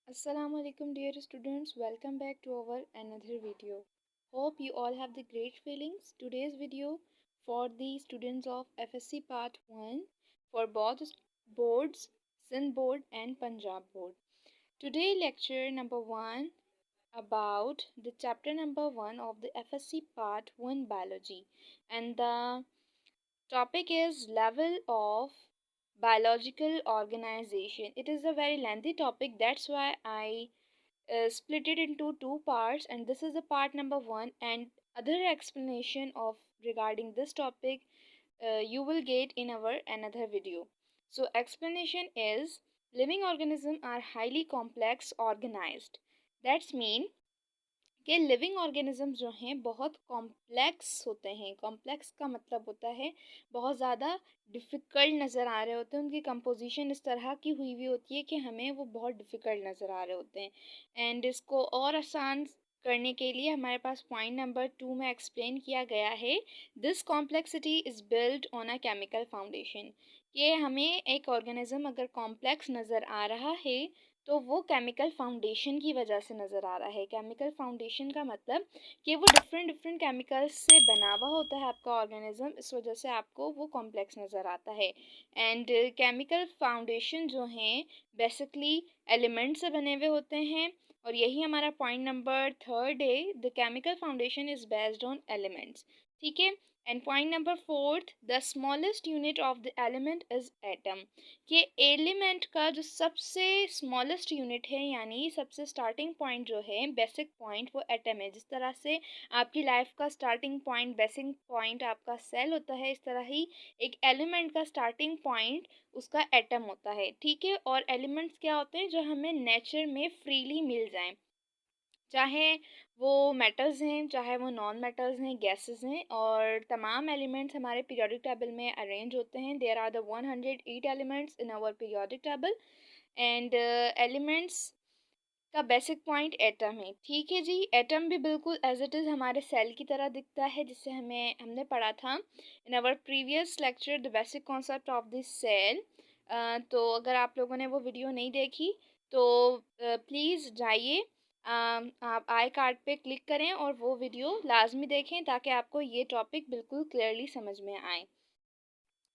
Assalamu alaikum dear students, welcome back to our another video. Hope you all have the great feelings. Today's video for the students of FSC part 1 for both boards, Sindh board and Punjab board. Today lecture number 1 about the chapter number 1 of the FSC part 1 biology, and the topic is level of biological organization. It is a very lengthy topic, that's why I split it into two parts, and this is the part number 1, and other explanation of regarding this topic you will get in our another video. So explanation is living organisms are highly complex organized. That's mean कि living organisms जो हैं बहुत complex होते हैं. Complex का मतलब होता है बहुत ज़्यादा डिफ़िकल्ट नज़र आ रहे होते हैं. उनकी कंपोजिशन इस तरह की हुई हुई होती है कि हमें वो बहुत डिफ़िकल्ट नज़र आ रहे होते हैं. एंड इसको और आसान करने के लिए हमारे पास पॉइंट नंबर 2 में एक्सप्लेन किया गया है. This complexity is build on a chemical foundation. कि हमें एक ऑर्गेनिज्म अगर कॉम्प्लेक्स नज़र आ रहा है तो वो केमिकल फाउंडेशन की वजह से नज़र आ रहा है. केमिकल फाउंडेशन का मतलब कि वो डिफरेंट डिफरेंट केमिकल्स से बना हुआ होता है आपका ऑर्गेनिज्म, इस वजह से आपको वो कॉम्प्लेक्स नज़र आता है. एंड केमिकल फाउंडेशन जो हैं बेसिकली एलिमेंट से बने हुए होते हैं, और यही हमारा पॉइंट नंबर 3 है. The chemical foundation is based on elements. ठीक है. And point number 4, the smallest unit of the element is atom. कि एलिमेंट का जो सबसे स्मॉलेस्ट यूनिट है, यानी सबसे स्टार्टिंग पॉइंट जो है, बेसिक पॉइंट, वो एटम है. जिस तरह से आपकी लाइफ का स्टार्टिंग पॉइंट, बेसिक पॉइंट आपका सेल होता है, इस तरह ही एक एलिमेंट का स्टार्टिंग पॉइंट उसका एटम होता है. ठीक है. और एलिमेंट्स क्या होते हैं जो हमें नेचर में फ्रीली मिल जाएं, चाहे वो मेटल्स हैं, चाहे वो नॉन मेटल्स हैं, गैसेस हैं. और तमाम एलिमेंट्स हमारे पीरियोडिक टेबल में अरेंज होते हैं. There are the 108 elements in our periodic table. And elements का बेसिक पॉइंट एटम है. ठीक है जी. एटम भी बिल्कुल एज इट इज़ हमारे सेल की तरह दिखता है, जिससे हमने पढ़ा था in our previous lecture the basic concept of this cell. तो अगर आप लोगों ने वो वीडियो नहीं देखी तो प्लीज़ जाइए, आप आई कार्ड पे क्लिक करें और वो वीडियो लाजमी देखें ताकि आपको ये टॉपिक बिल्कुल क्लियरली समझ में आए.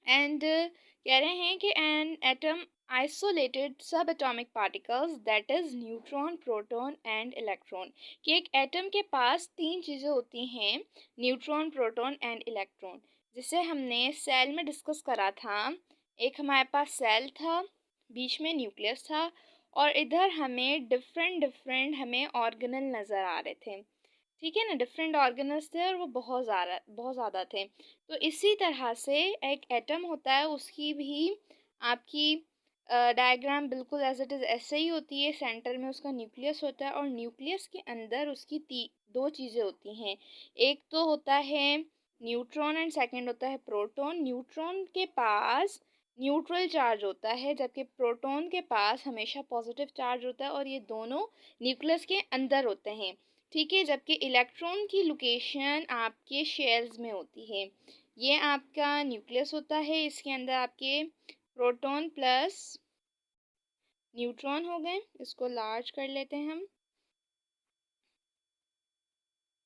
एंड कह रहे हैं कि एन एटम आइसोलेटेड सब atomic particles that is neutron, proton and electron. कि एक एटम के पास तीन चीज़ें होती हैं, न्यूट्रॉन, प्रोटॉन एंड इलेक्ट्रॉन, जिसे हमने सेल में डिस्कस करा था. एक हमारे पास सेल था, बीच में न्यूक्लियस था, और इधर हमें डिफरेंट डिफरेंट हमें ऑर्गेनल नज़र आ रहे थे. ठीक है ना. डिफरेंट ऑर्गेनल्स थे और वो बहुत ज़्यादा थे. तो इसी तरह से एक एटम होता है, उसकी भी आपकी डायग्राम बिल्कुल एज इट इज़ ऐसे ही होती है. सेंटर में उसका न्यूक्लियस होता है, और न्यूक्लियस के अंदर उसकी दो चीज़ें होती हैं. एक तो होता है न्यूट्रॉन एंड सेकंड होता है प्रोटॉन. न्यूट्रॉन के पास न्यूट्रल चार्ज होता है, जबकि प्रोटॉन के पास हमेशा पॉजिटिव चार्ज होता है, और ये दोनों न्यूक्लियस के अंदर होते हैं. ठीक है. जबकि इलेक्ट्रॉन की लोकेशन आपके शेल्स में होती है. ये आपका न्यूक्लियस होता है, इसके अंदर आपके प्रोटॉन प्लस न्यूट्रॉन हो गए. इसको लार्ज कर लेते हैं हम.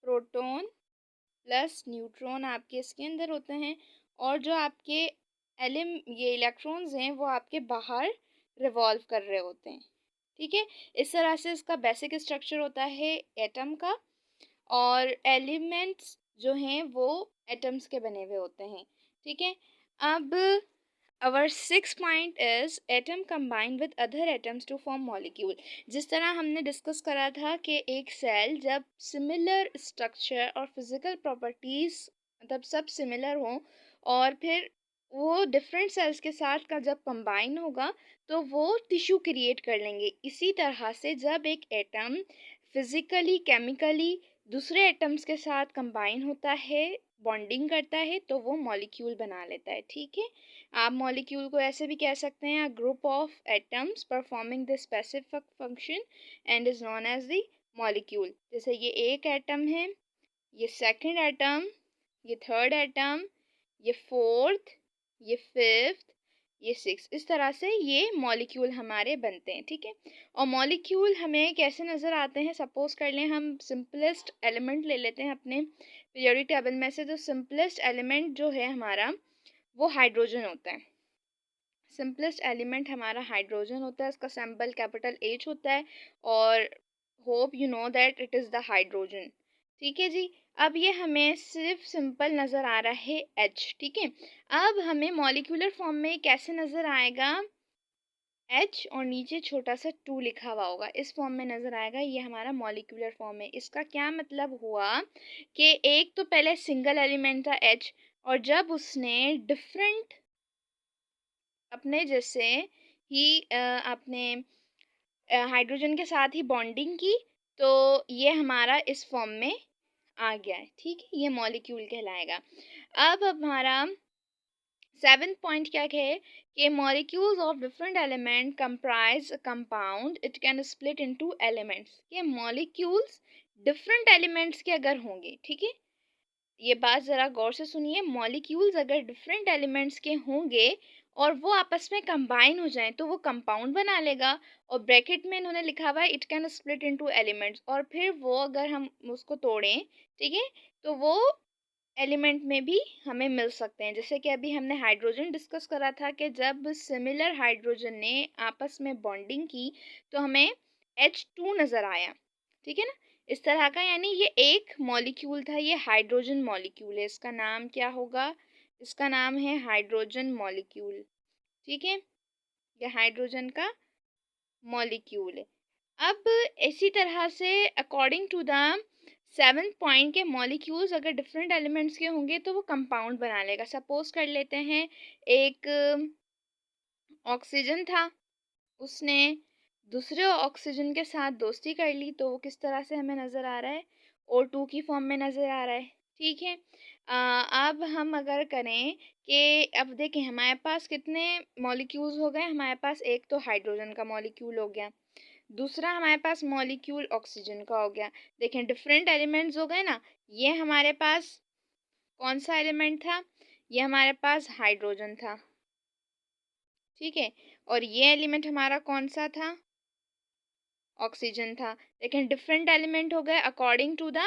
प्रोटॉन प्लस न्यूट्रॉन आपके इसके अंदर होते हैं, और जो आपके ये इलेक्ट्रॉन्स हैं वो आपके बाहर रिवॉल्व कर रहे होते हैं. ठीक है. इस तरह से इसका बेसिक स्ट्रक्चर होता है एटम का, और एलिमेंट्स जो हैं वो एटम्स के बने हुए होते हैं. ठीक है. अब our 6 point is atom combine with other atoms to form molecule. जिस तरह हमने डिस्कस करा था कि एक सेल जब सिमिलर स्ट्रक्चर और फिजिकल प्रॉपर्टीज मतलब सब सिमिलर हों, और फिर वो डिफरेंट सेल्स के साथ का जब कंबाइन होगा तो वो टिश्यू क्रिएट कर लेंगे. इसी तरह से जब एक एटम फिजिकली केमिकली दूसरे एटम्स के साथ कंबाइन होता है, बॉन्डिंग करता है, तो वो मॉलिक्यूल बना लेता है. ठीक है. आप मॉलिक्यूल को ऐसे भी कह सकते हैं, a group of atoms performing the specific function and is known as the molecule. जैसे ये एक एटम है, ये सेकंड एटम, ये थर्ड एटम, ये फोर्थ, ये फिफ्थ ये 6। इस तरह से ये मॉलिक्यूल हमारे बनते हैं, ठीक है। और मॉलिक्यूल हमें कैसे नज़र आते हैं, सपोज कर लें हम सिंपलेस्ट एलिमेंट ले लेते हैं अपने पीरियोडिक टेबल में से। तो सिंपलेस्ट एलिमेंट जो है हमारा वो हाइड्रोजन होता है। सिंपलेस्ट एलिमेंट हमारा हाइड्रोजन होता है, इसका सिंबल कैपिटल H होता है, और hope you know that it is the hydrogen, ठीक है जी। अब ये हमें सिर्फ सिंपल नज़र आ रहा है H, ठीक है। अब हमें मॉलिक्यूलर फॉर्म में कैसे नज़र आएगा, H और नीचे छोटा सा 2 लिखा हुआ होगा, इस फॉर्म में नज़र आएगा। ये हमारा मॉलिक्यूलर फॉर्म है। इसका क्या मतलब हुआ कि एक तो पहले सिंगल एलिमेंट था H, और जब उसने डिफरेंट अपने जैसे ही अपने हाइड्रोजन के साथ ही बॉन्डिंग की, तो ये हमारा इस फॉर्म में आ गया है, ठीक है। ये मॉलिक्यूल कहलाएगा। अब हमारा 7th पॉइंट क्या है कि molecules of different element comprise a compound, it can split into elements. ये मॉलिक्यूल्स डिफरेंट एलिमेंट्स के अगर होंगे, ठीक है, ये बात ज़रा गौर से सुनिए, मॉलिक्यूल्स अगर डिफरेंट एलिमेंट्स के होंगे और वो आपस में कंबाइन हो जाएं तो वो कंपाउंड बना लेगा। और ब्रैकेट में इन्होंने लिखा हुआ है it can split into elements, और फिर वो अगर हम उसको तोड़ें, ठीक है, तो वो एलिमेंट में भी हमें मिल सकते हैं। जैसे कि अभी हमने हाइड्रोजन डिस्कस करा था कि जब सिमिलर हाइड्रोजन ने आपस में बॉन्डिंग की तो हमें H2 नज़र आया, ठीक है ना, इस तरह का। यानी ये एक मॉलिक्यूल था, ये हाइड्रोजन मॉलिक्यूल है। इसका नाम क्या होगा, इसका नाम है हाइड्रोजन मॉलिक्यूल, ठीक है। ये हाइड्रोजन का मॉलिक्यूल है। अब इसी तरह से according to the 7th point के मॉलिक्यूल्स अगर डिफरेंट एलिमेंट्स के होंगे तो वो कंपाउंड बना लेगा। सपोज कर लेते हैं एक ऑक्सीजन था, उसने दूसरे ऑक्सीजन के साथ दोस्ती कर ली, तो वो किस तरह से हमें नज़र आ रहा है, O2 की फॉर्म में नज़र आ रहा है, ठीक है। अब हम अगर करें कि अब देखें हमारे पास कितने मॉलिक्यूल्स हो गए, हमारे पास एक तो हाइड्रोजन का मॉलिक्यूल हो गया, दूसरा हमारे पास मॉलिक्यूल ऑक्सीजन का हो गया। देखें डिफरेंट एलिमेंट्स हो गए ना। ये हमारे पास कौन सा एलिमेंट था, ये हमारे पास हाइड्रोजन था, ठीक है। और ये एलिमेंट हमारा कौन सा था, ऑक्सीजन था। लेकिन डिफरेंट एलिमेंट हो गए according to the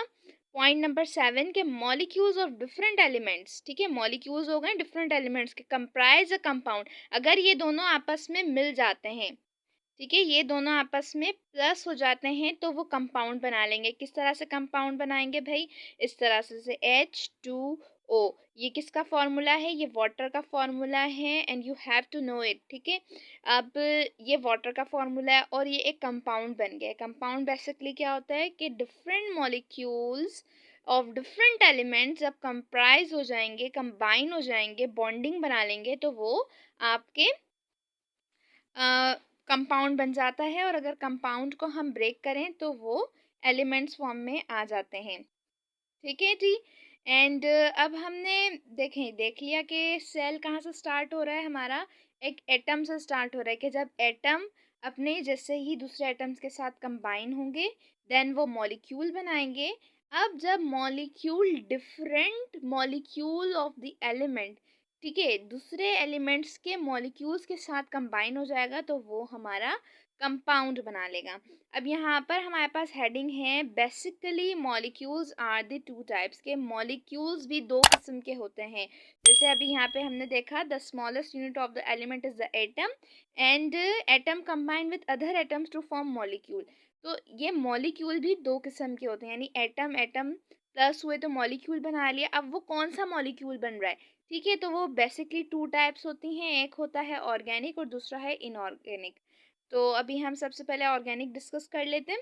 point number 7 के मॉलिक्यूल्स ऑफ डिफरेंट एलिमेंट्स, ठीक है। मॉलिक्यूल्स हो गए डिफरेंट एलिमेंट्स के, कंप्राइज अ कंपाउंड। अगर ये दोनों आपस में मिल जाते हैं, ठीक है, ये दोनों आपस में प्लस हो जाते हैं तो वो कंपाउंड बना लेंगे। किस तरह से कंपाउंड बनाएंगे भाई, इस तरह से H2O। ये किसका फॉर्मूला है, ये वाटर का फॉर्मूला है, and you have to know it, ठीक है। अब ये वाटर का फॉर्मूला है और ये एक कंपाउंड बन गया। कंपाउंड बेसिकली क्या होता है कि different molecules of different elements जब कंप्राइज हो जाएंगे, कंबाइन हो जाएंगे, बॉन्डिंग बना लेंगे, तो वो आपके कंपाउंड बन जाता है। और अगर कंपाउंड को हम ब्रेक करें तो वो एलिमेंट्स फॉर्म में आ जाते हैं, ठीक है जी। एंड अब हमने देख लिया कि सेल कहाँ से स्टार्ट हो रहा है, हमारा एक एटम से स्टार्ट हो रहा है कि जब एटम अपने जैसे ही दूसरे एटम्स के साथ कंबाइन होंगे देन वो मॉलिक्यूल बनाएंगे। अब जब molecule different molecule of the element, ठीक है, दूसरे एलिमेंट्स के मॉलिक्यूल्स के साथ कंबाइन हो जाएगा तो वो हमारा कंपाउंड बना लेगा। अब यहाँ पर हमारे पास हेडिंग है basically molecules are the 2 types के। मॉलिक्यूल्स भी 2 किस्म के होते हैं। जैसे अभी यहाँ पे हमने देखा the smallest unit of the element is the atom, and atom combine with other atoms to form molecule. तो ये मॉलिक्यूल भी 2 किस्म के होते हैं, यानी एटम एटम प्लस हुए तो मॉलिक्यूल बना लिया। अब वो कौन सा मॉलिक्यूल बन रहा है, ठीक है, तो वो बेसिकली 2 टाइप्स होती हैं, एक होता है ऑर्गेनिक और दूसरा है इनऑर्गेनिक। तो अभी हम सबसे पहले ऑर्गेनिक डिस्कस कर लेते हैं।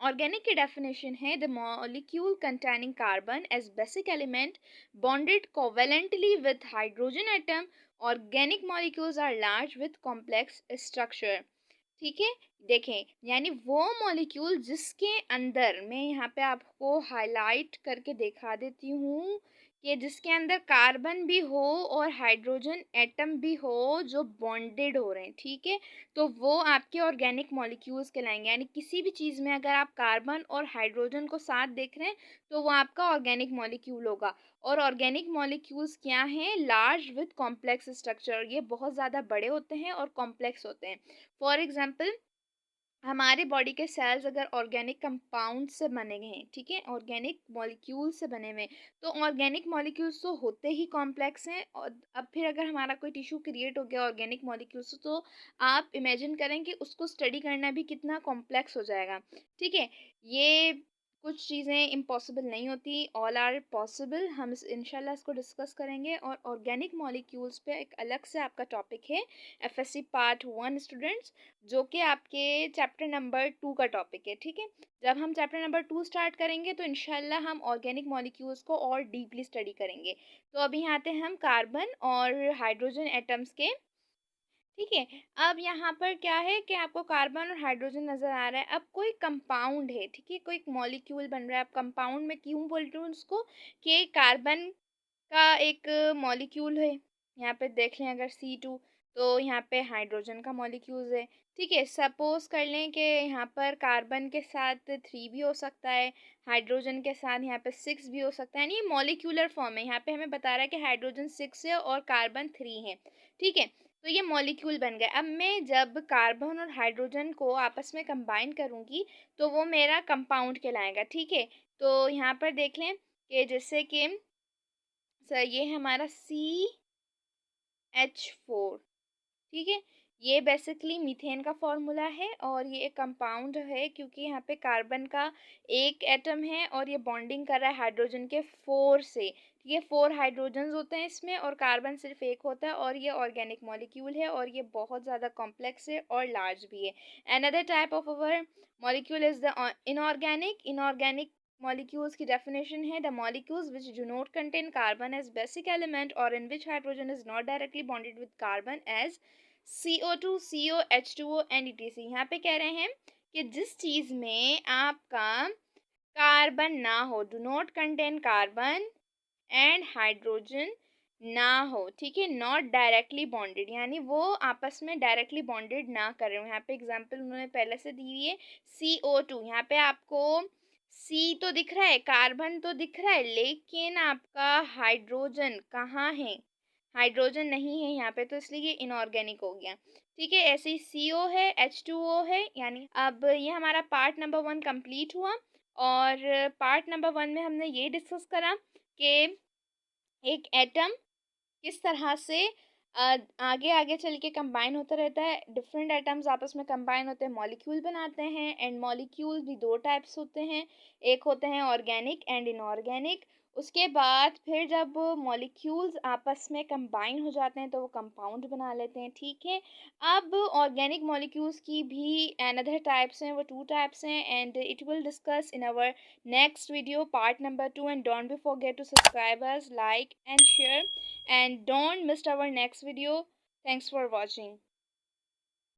ऑर्गेनिक की डेफिनेशन है the molecule containing carbon as basic element bonded covalently with hydrogen atom. Organic molecules are large with complex structure, ठीक है। देखें यानी वो मॉलिक्यूल जिसके अंदर, मैं यहाँ पे आपको हाईलाइट करके दिखा देती हूँ कि जिसके अंदर कार्बन भी हो और हाइड्रोजन एटम भी हो जो बॉन्डेड हो रहे हैं, ठीक है, तो वो आपके ऑर्गेनिक मॉलिक्यूल्स कहलाएंगे। यानी किसी भी चीज़ में अगर आप कार्बन और हाइड्रोजन को साथ देख रहे हैं तो वो आपका ऑर्गेनिक मॉलिक्यूल होगा। और ऑर्गेनिक मॉलिक्यूल्स क्या हैं? लार्ज विथ कॉम्प्लेक्स स्ट्रक्चर, ये बहुत ज़्यादा बड़े होते हैं और कॉम्प्लेक्स होते हैं। फॉर एग्जाम्पल, हमारे बॉडी के सेल्स अगर ऑर्गेनिक कंपाउंड से बने गए हैं, ठीक है, ऑर्गेनिक मॉलिक्यूल से बने हुए हैं, तो ऑर्गेनिक मॉलिक्यूल्स तो होते ही कॉम्प्लेक्स हैं। और अब फिर अगर हमारा कोई टिश्यू क्रिएट हो गया ऑर्गेनिक मॉलिक्यूल्स से, तो आप इमेजिन करें कि उसको स्टडी करना भी कितना कॉम्प्लेक्स हो जाएगा, ठीक है। ये कुछ चीज़ें इम्पॉसिबल नहीं होती, ऑल आर पॉसिबल। हम इंशाल्लाह इसको डिस्कस करेंगे। और ऑर्गेनिक मॉलिक्यूल्स पे एक अलग से आपका टॉपिक है एफएससी पार्ट 1 स्टूडेंट्स, जो कि आपके चैप्टर नंबर 2 का टॉपिक है, ठीक है। जब हम चैप्टर नंबर 2 स्टार्ट करेंगे तो इंशाल्लाह हम ऑर्गेनिक मॉलिक्यूल्स को और डीपली स्टडी करेंगे। तो अभी यहाँ आते हैं हम कार्बन और हाइड्रोजन एटम्स के, ठीक है। अब यहाँ पर क्या है कि आपको कार्बन और हाइड्रोजन नज़र आ रहा है। अब कोई कंपाउंड है, ठीक है, कोई मॉलिक्यूल बन रहा है। अब कंपाउंड में क्यों बोल रही हूँ उसको कि कार्बन का एक मॉलिक्यूल है, यहाँ पे देख लें अगर C2, तो यहाँ पे हाइड्रोजन का मॉलिक्यूल है, ठीक है। सपोज कर लें कि यहाँ पर कार्बन के साथ 3 भी हो सकता है, हाइड्रोजन के साथ यहाँ पे 6 भी हो सकता है। यानी ये मॉलिक्यूलर फॉर्म है। यहाँ पे हमें बता रहा है कि हाइड्रोजन 6 है और कार्बन 3 है, ठीक है। तो ये मॉलिक्यूल बन गए। अब मैं जब कार्बन और हाइड्रोजन को आपस में कंबाइन करूँगी तो वो मेरा कंपाउंड कहलाएगा, ठीक है। तो यहाँ पर देख लें कि जैसे कि सर ये है हमारा CH4, ठीक है। ये बेसिकली मीथेन का फॉर्मूला है और ये एक कंपाउंड है क्योंकि यहाँ पे कार्बन का एक एटम है और ये बॉन्डिंग कर रहा है हाइड्रोजन के 4 से, ठीक है। 4 हाइड्रोजन्स होते हैं इसमें और कार्बन सिर्फ एक होता है। और ये ऑर्गेनिक मॉलिक्यूल है और ये बहुत ज़्यादा कॉम्प्लेक्स है और लार्ज भी है। Another type of our molecule is the inorganic. Inorganic molecules की definition है the molecules which do not contain carbon as basic element or in which hydrogen is not directly bonded with carbon as CO2, CO, H2O and etc। यहाँ पे कह रहे हैं कि जिस चीज़ में आपका कार्बन ना हो, do not contain carbon and hydrogen ना हो, ठीक है, नॉट डायरेक्टली बॉन्डेड, यानी वो आपस में डायरेक्टली बॉन्डेड ना कर रहे हो। यहाँ पे एग्जांपल उन्होंने पहले से दी हुई है CO2। यहाँ पे आपको सी तो दिख रहा है, कार्बन तो दिख रहा है, लेकिन आपका हाइड्रोजन कहाँ है? हाइड्रोजन नहीं है यहाँ पे, तो इसलिए ये इनऑर्गेनिक हो गया, ठीक है। ऐसे ही CO है, H2O है। यानी अब ये हमारा पार्ट नंबर 1 कंप्लीट हुआ। और पार्ट नंबर 1 में हमने ये डिस्कस करा कि एक एटम किस तरह से आगे आगे चल के कंबाइन होता रहता है। डिफरेंट एटम्स आपस में कंबाइन होते हैं, मॉलिक्यूल बनाते हैं। एंड मॉलिक्यूल भी दो टाइप्स होते हैं, एक होते हैं ऑर्गेनिक एंड इनऑर्गेनिक। उसके बाद फिर जब मॉलिक्यूल्स आपस में कंबाइन हो जाते हैं तो वो कंपाउंड बना लेते हैं, ठीक है। अब ऑर्गेनिक मॉलिक्यूल्स की भी अनदर टाइप्स हैं, वो 2 टाइप्स हैं and it will discuss in our next video part number 2। and don't be forget to subscribe us, like and share, and don't miss our next video. Thanks for watching.